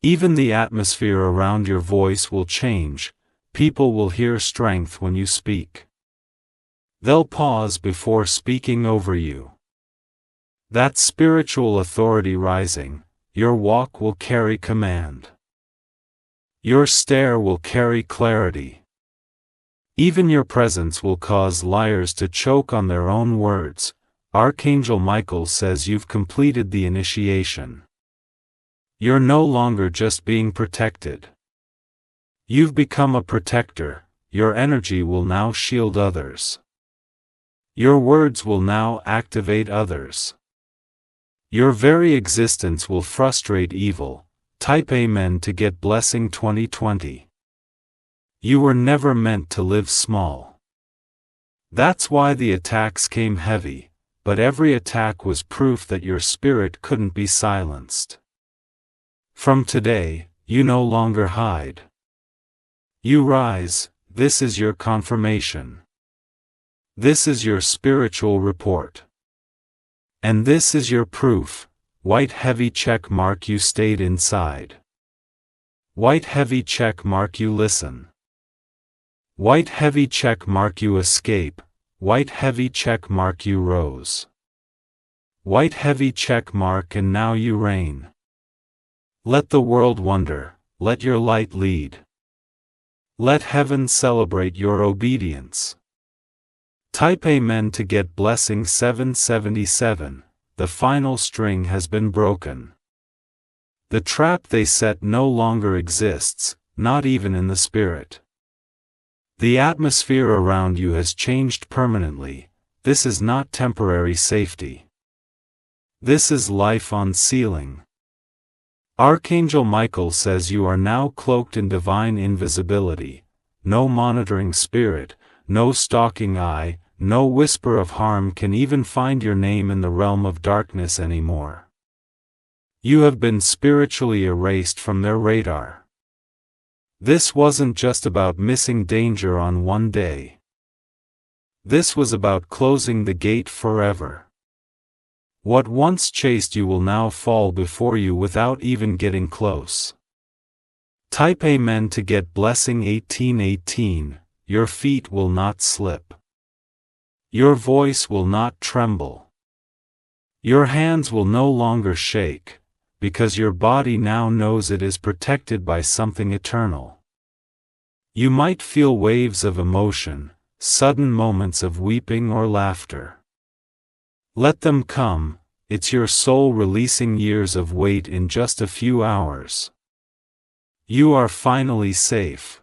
Even the atmosphere around your voice will change. People will hear strength when you speak. They'll pause before speaking over you. That spiritual authority rising, your walk will carry command. Your stare will carry clarity. Even your presence will cause liars to choke on their own words. Archangel Michael says you've completed the initiation. You're no longer just being protected. You've become a protector. Your energy will now shield others. Your words will now activate others. Your very existence will frustrate evil. Type Amen to get blessing 2020. You were never meant to live small. That's why the attacks came heavy, but every attack was proof that your spirit couldn't be silenced. From today, you no longer hide. You rise. This is your confirmation. This is your spiritual report. And this is your proof. White heavy check mark you stayed inside. White heavy check mark you listen. White heavy check mark you escape. White heavy check mark you rose. White heavy check mark and now you reign. Let the world wonder, let your light lead. Let heaven celebrate your obedience. Type Amen to get blessing 777. The final string has been broken. The trap they set no longer exists, not even in the spirit. The atmosphere around you has changed permanently. This is not temporary safety. This is life on sealing. Archangel Michael says you are now cloaked in divine invisibility. No monitoring spirit, no stalking eye, no whisper of harm can even find your name in the realm of darkness anymore. You have been spiritually erased from their radar. This wasn't just about missing danger on one day. This was about closing the gate forever. What once chased you will now fall before you without even getting close. Type Amen to get blessing 1818. Your feet will not slip. Your voice will not tremble. Your hands will no longer shake, because your body now knows it is protected by something eternal. You might feel waves of emotion, sudden moments of weeping or laughter. Let them come, it's your soul releasing years of weight in just a few hours. You are finally safe.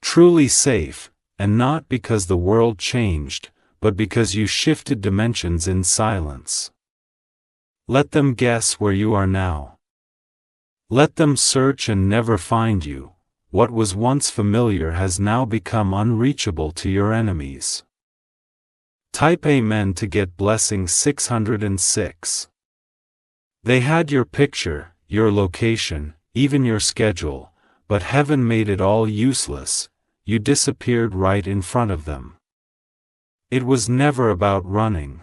Truly safe, and not because the world changed, but because you shifted dimensions in silence. Let them guess where you are now. Let them search and never find you. What was once familiar has now become unreachable to your enemies. Type Amen to get blessing 606. They had your picture, your location, even your schedule, but heaven made it all useless. You disappeared right in front of them. It was never about running.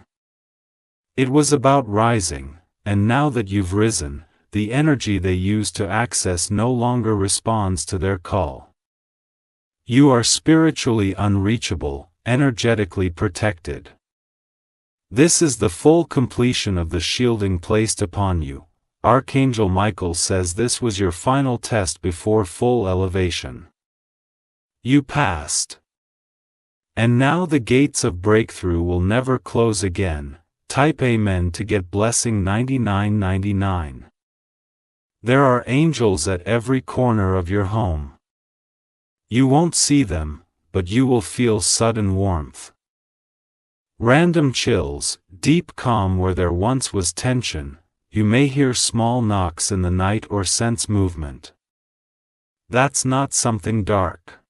It was about rising, and now that you've risen, the energy they used to access no longer responds to their call. You are spiritually unreachable, energetically protected. This is the full completion of the shielding placed upon you. Archangel Michael says this was your final test before full elevation. You passed. And now the gates of breakthrough will never close again. Type Amen to get blessing 9999. There are angels at every corner of your home. You won't see them, but you will feel sudden warmth. Random chills, deep calm where there once was tension. You may hear small knocks in the night or sense movement. That's not something dark.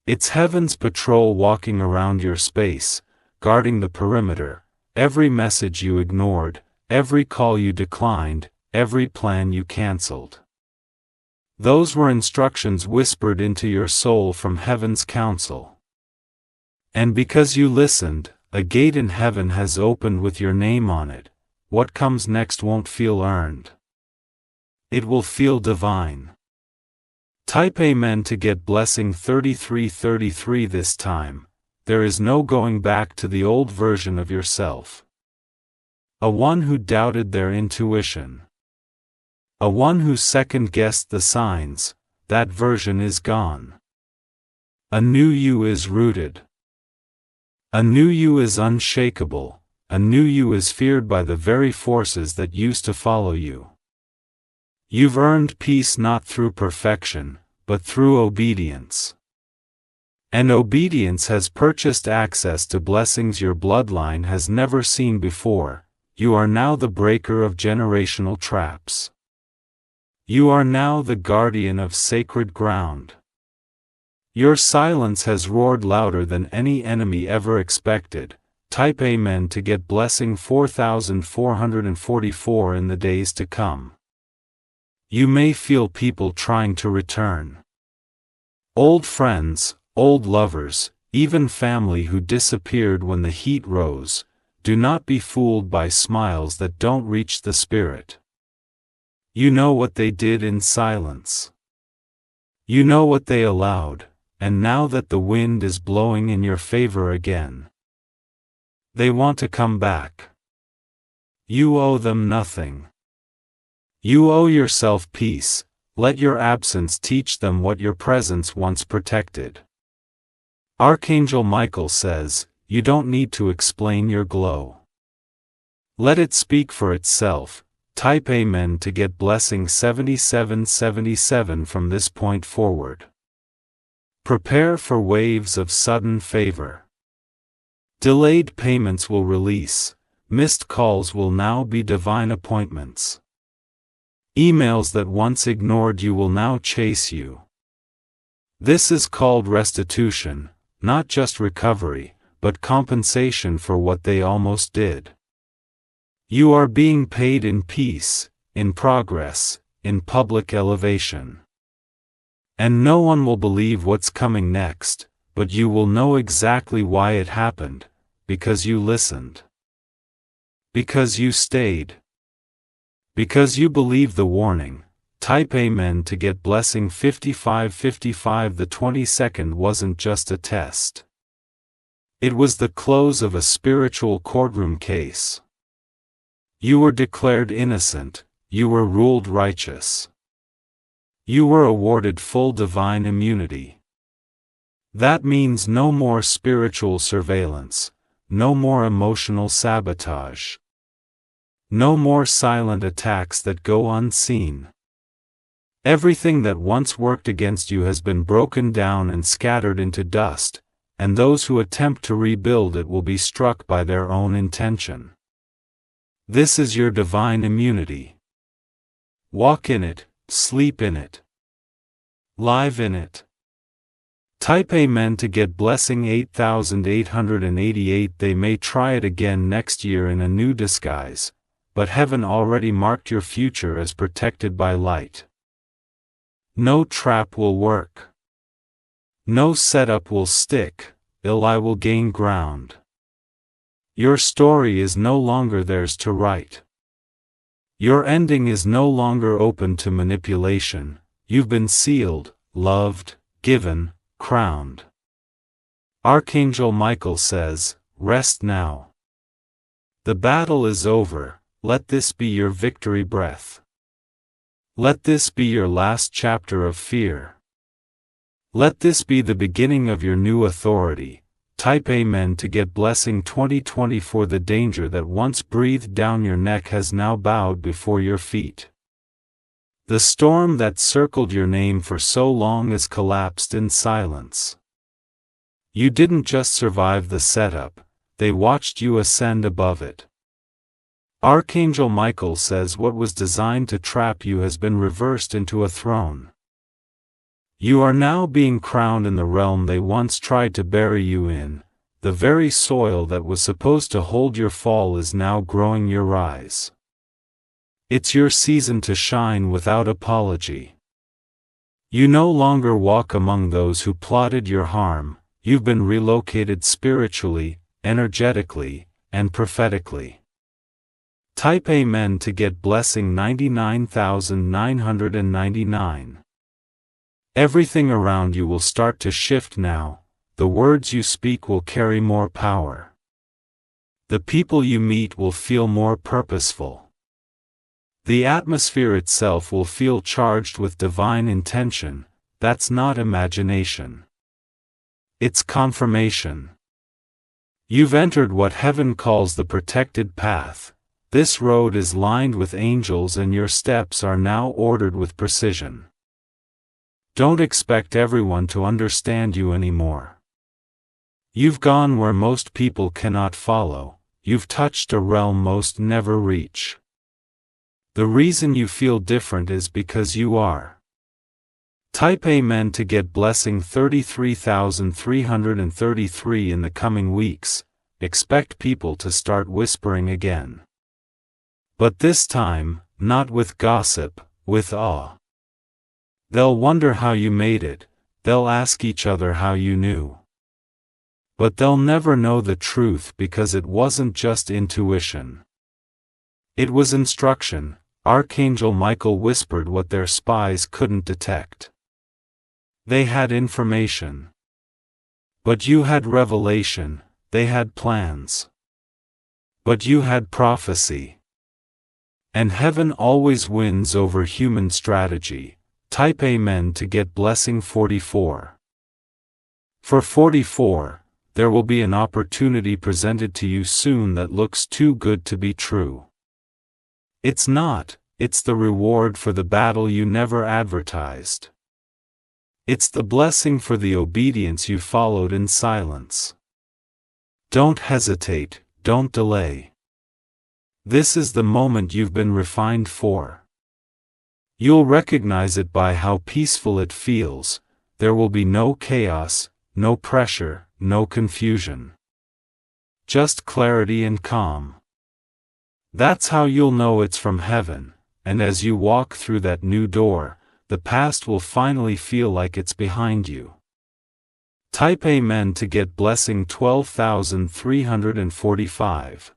It's heaven's patrol walking around your space, guarding the perimeter. Every message you ignored, every call you declined, every plan you canceled. Those were instructions whispered into your soul from heaven's counsel. And because you listened, a gate in heaven has opened with your name on it. What comes next won't feel earned. It will feel divine. Type Amen to get blessing 3333 this time. There is no going back to the old version of yourself. A one who doubted their intuition. A one who second-guessed the signs. That version is gone. A new you is rooted. A new you is unshakable. A new you is feared by the very forces that used to follow you. You've earned peace not through perfection, but through obedience. And obedience has purchased access to blessings your bloodline has never seen before. You are now the breaker of generational traps. You are now the guardian of sacred ground. Your silence has roared louder than any enemy ever expected. Type Amen to get blessing 4444 in the days to come. You may feel people trying to return. Old friends, old lovers, even family who disappeared when the heat rose. Do not be fooled by smiles that don't reach the spirit. You know what they did in silence. You know what they allowed, and now that the wind is blowing in your favor again, they want to come back. You owe them nothing. You owe yourself peace. Let your absence teach them what your presence once protected. Archangel Michael says, you don't need to explain your glow. Let it speak for itself. Type Amen to get blessing 7777 from this point forward. Prepare for waves of sudden favor. Delayed payments will release. Missed calls will now be divine appointments. Emails that once ignored you will now chase you. This is called restitution, not just recovery, but compensation for what they almost did. You are being paid in peace, in progress, in public elevation. And no one will believe what's coming next, but you will know exactly why it happened, because you listened. Because you stayed. Because you believe the warning. Type Amen to get blessing 5555. The 22nd wasn't just a test. It was the close of a spiritual courtroom case. You were declared innocent, you were ruled righteous. You were awarded full divine immunity. That means no more spiritual surveillance, no more emotional sabotage. No more silent attacks that go unseen. Everything that once worked against you has been broken down and scattered into dust, and those who attempt to rebuild it will be struck by their own intention. This is your divine immunity. Walk in it, sleep in it. Live in it. Type Amen to get blessing 8888. They may try it again next year in a new disguise, but heaven already marked your future as protected by light. No trap will work. No setup will stick, a lie will gain ground. Your story is no longer theirs to write. Your ending is no longer open to manipulation. You've been sealed, loved, given, crowned. Archangel Michael says, rest now. The battle is over, let this be your victory breath. Let this be your last chapter of fear. Let this be the beginning of your new authority. Type Amen to get blessing 2024. The danger that once breathed down your neck has now bowed before your feet. The storm that circled your name for so long has collapsed in silence. You didn't just survive the setup, they watched you ascend above it. Archangel Michael says what was designed to trap you has been reversed into a throne. You are now being crowned in the realm they once tried to bury you in. The very soil that was supposed to hold your fall is now growing your rise. It's your season to shine without apology. You no longer walk among those who plotted your harm. You've been relocated spiritually, energetically, and prophetically. Type Amen to get blessing 99,999. Everything around you will start to shift now. The words you speak will carry more power. The people you meet will feel more purposeful. The atmosphere itself will feel charged with divine intention. That's not imagination. It's confirmation. You've entered what heaven calls the protected path. This road is lined with angels and your steps are now ordered with precision. Don't expect everyone to understand you anymore. You've gone where most people cannot follow. You've touched a realm most never reach. The reason you feel different is because you are. Type Amen to get blessing 33,333. In the coming weeks, expect people to start whispering again. But this time, not with gossip, with awe. They'll wonder how you made it, they'll ask each other how you knew. But they'll never know the truth because it wasn't just intuition. It was instruction. Archangel Michael whispered what their spies couldn't detect. They had information. But you had revelation, they had plans. But you had prophecy. And heaven always wins over human strategy. Type Amen to get blessing 44. For 44, there will be an opportunity presented to you soon that looks too good to be true. It's not, it's the reward for the battle you never advertised. It's the blessing for the obedience you followed in silence. Don't hesitate, don't delay. This is the moment you've been refined for. You'll recognize it by how peaceful it feels. There will be no chaos, no pressure, no confusion. Just clarity and calm. That's how you'll know it's from heaven, and as you walk through that new door, the past will finally feel like it's behind you. Type Amen to get blessing 12,345.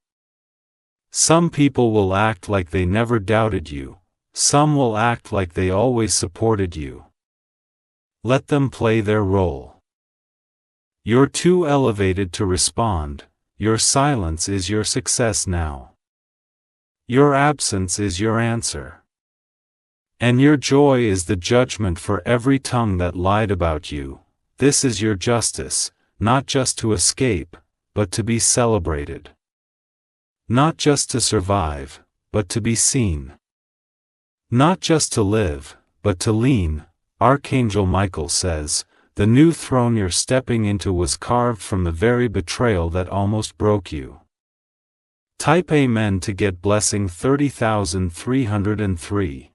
Some people will act like they never doubted you, some will act like they always supported you. Let them play their role. You're too elevated to respond, your silence is your success now. Your absence is your answer. And your joy is the judgment for every tongue that lied about you. This is your justice, not just to escape, but to be celebrated. Not just to survive, but to be seen. Not just to live, but to lean. Archangel Michael says, the new throne you're stepping into was carved from the very betrayal that almost broke you. Type Amen to get blessing 30,303.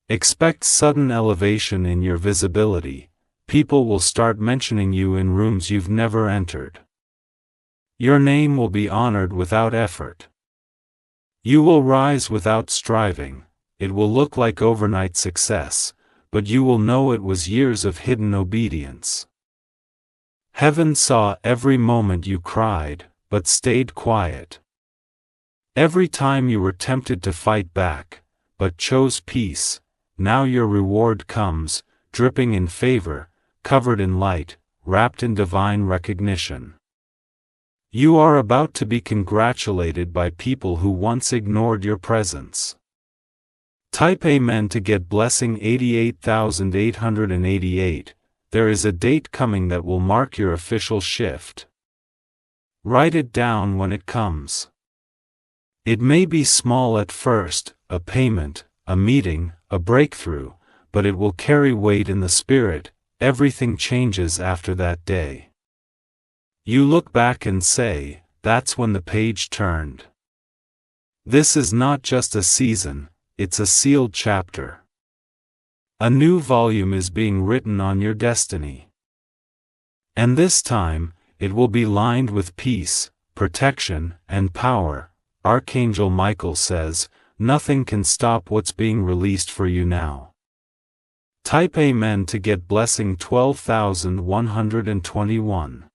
Expect sudden elevation in your visibility. People will start mentioning you in rooms you've never entered. Your name will be honored without effort. You will rise without striving. It will look like overnight success, but you will know it was years of hidden obedience. Heaven saw every moment you cried, but stayed quiet. Every time you were tempted to fight back, but chose peace. Now your reward comes, dripping in favor, covered in light, wrapped in divine recognition. You are about to be congratulated by people who once ignored your presence. Type Amen to get blessing 88,888. There is a date coming that will mark your official shift. Write it down when it comes. It may be small at first, a payment, a meeting, a breakthrough, but it will carry weight in the spirit. Everything changes after that day. You look back and say, that's when the page turned. This is not just a season, it's a sealed chapter. A new volume is being written on your destiny. And this time, it will be lined with peace, protection, and power. Archangel Michael says, nothing can stop what's being released for you now. Type Amen to get blessing 12,121.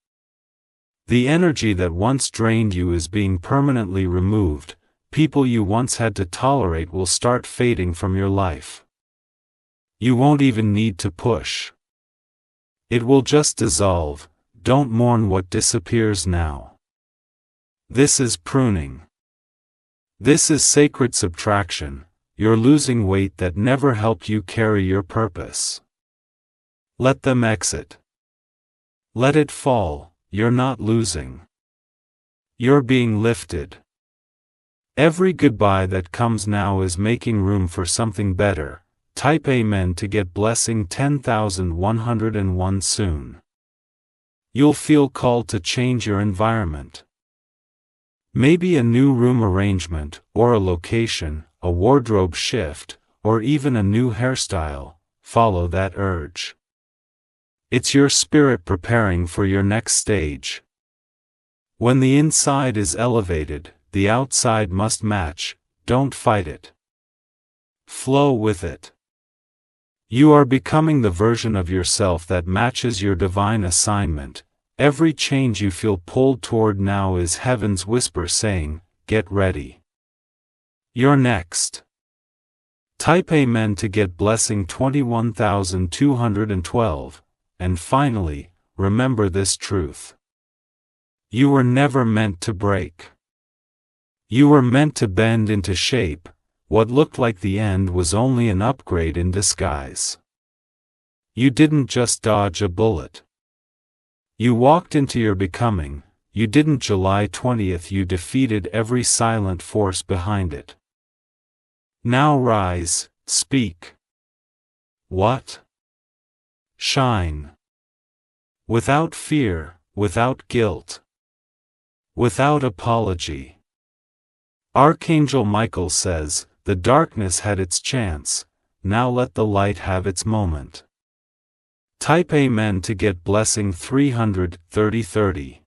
The energy that once drained you is being permanently removed. People you once had to tolerate will start fading from your life. You won't even need to push. It will just dissolve. Don't mourn what disappears now. This is pruning. This is sacred subtraction. You're losing weight that never helped you carry your purpose. Let them exit. Let it fall. You're not losing. You're being lifted. Every goodbye that comes now is making room for something better. Type Amen to get blessing 10,101 soon. You'll feel called to change your environment. Maybe a new room arrangement, or a location, a wardrobe shift, or even a new hairstyle. Follow that urge. It's your spirit preparing for your next stage. When the inside is elevated, the outside must match. Don't fight it. Flow with it. You are becoming the version of yourself that matches your divine assignment. Every change you feel pulled toward now is heaven's whisper saying, get ready. You're next. Type Amen to get blessing 21,212. And finally, remember this truth. You were never meant to break. You were meant to bend into shape. What looked like the end was only an upgrade in disguise. You didn't just dodge a bullet. You walked into your becoming. You didn't July 20th, you defeated every silent force behind it. Now rise, speak. What? Shine. Without fear, without guilt. Without apology. Archangel Michael says, the darkness had its chance, now let the light have its moment. Type Amen to get blessing 330.